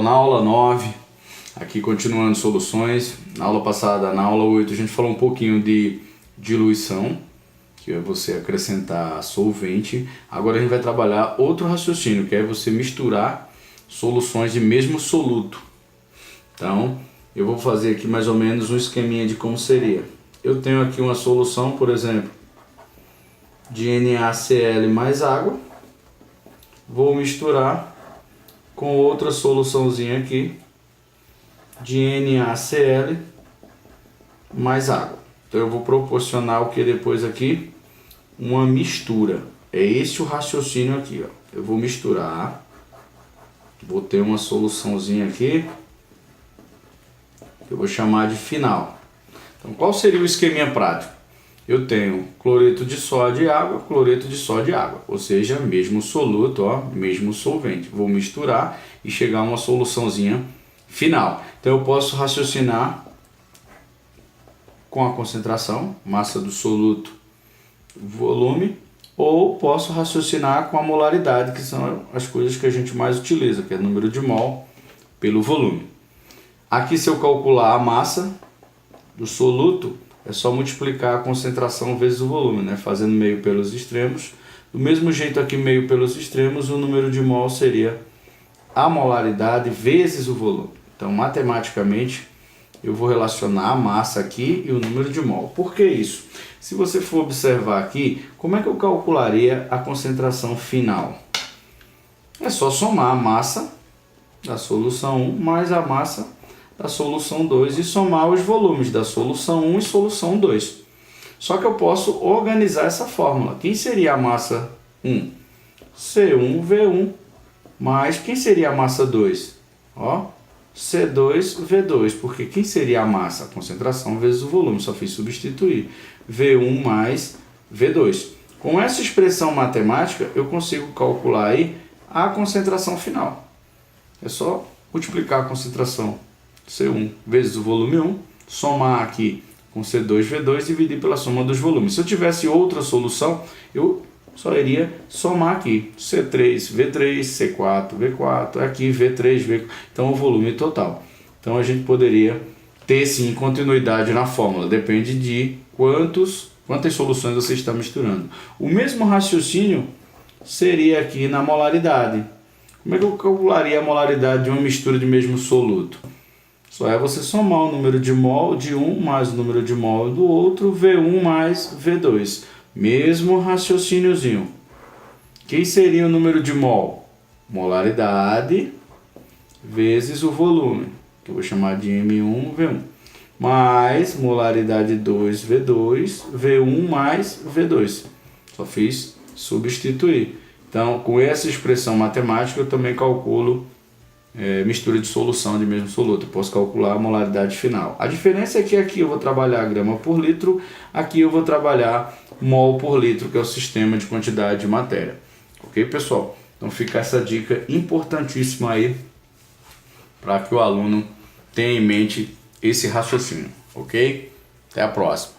na aula 9, aqui continuando soluções. Na aula passada, na aula 8, a gente falou um pouquinho de diluição, que é você acrescentar solvente. Agora a gente vai trabalhar outro raciocínio, que é você misturar soluções de mesmo soluto. Então, eu vou fazer aqui mais ou menos um esqueminha de como seria. Eu tenho aqui uma solução, por exemplo, de NaCl mais água. Vou misturar com outra soluçãozinha aqui de NaCl mais água. Então eu vou proporcionar o que depois aqui? Uma mistura. É esse o raciocínio aqui, ó. Eu vou misturar, vou ter uma soluçãozinha aqui que eu vou chamar de final. Então qual seria o esqueminha prático? Eu tenho cloreto de sódio e água, cloreto de sódio e água, ou seja, mesmo soluto, ó, mesmo solvente. Vou misturar e chegar a uma soluçãozinha final. Então eu posso raciocinar com a concentração, massa do soluto, volume, ou posso raciocinar com a molaridade, que são as coisas que a gente mais utiliza, que é o número de mol pelo volume. Aqui, se eu calcular a massa do soluto, é só multiplicar a concentração vezes o volume, né? Fazendo meio pelos extremos. Do mesmo jeito aqui, meio pelos extremos, o número de mol seria a molaridade vezes o volume. Então, matematicamente, eu vou relacionar a massa aqui e o número de mol. Por que isso? Se você for observar aqui, como é que eu calcularia a concentração final? É só somar a massa da solução 1 mais a massa da solução 2 e somar os volumes da solução 1 e solução 2. Só que eu posso organizar essa fórmula. Quem seria a massa 1? C1V1 mais quem seria a massa 2? Ó, C2V2, porque quem seria a massa? A concentração vezes o volume, só fiz substituir. V1 mais V2. Com essa expressão matemática, eu consigo calcular aí a concentração final. É só multiplicar a concentração C1 vezes o volume 1, somar aqui com C2V2 e dividir pela soma dos volumes. Se eu tivesse outra solução, eu só iria somar aqui C3V3, C4V4, aqui V3V4, então o volume total. Então a gente poderia ter sim continuidade na fórmula, depende de quantas soluções você está misturando. O mesmo raciocínio seria aqui na molaridade. Como é que eu calcularia a molaridade de uma mistura de mesmo soluto? Só é você somar o número de mol de um mais o número de mol do outro, V1 mais V2. Mesmo raciocíniozinho. Quem seria o número de mol? Molaridade vezes o volume, que eu vou chamar de M1V1. Mais molaridade 2V2, V1 mais V2. Só fiz substituir. Então, com essa expressão matemática, eu também calculo mistura de solução de mesmo soluto. Eu posso calcular a molaridade final. A diferença é que aqui eu vou trabalhar grama por litro, aqui eu vou trabalhar mol por litro, que é o sistema de quantidade de matéria. Ok, pessoal? Então fica essa dica importantíssima aí para que o aluno tenha em mente esse raciocínio. Ok? Até a próxima.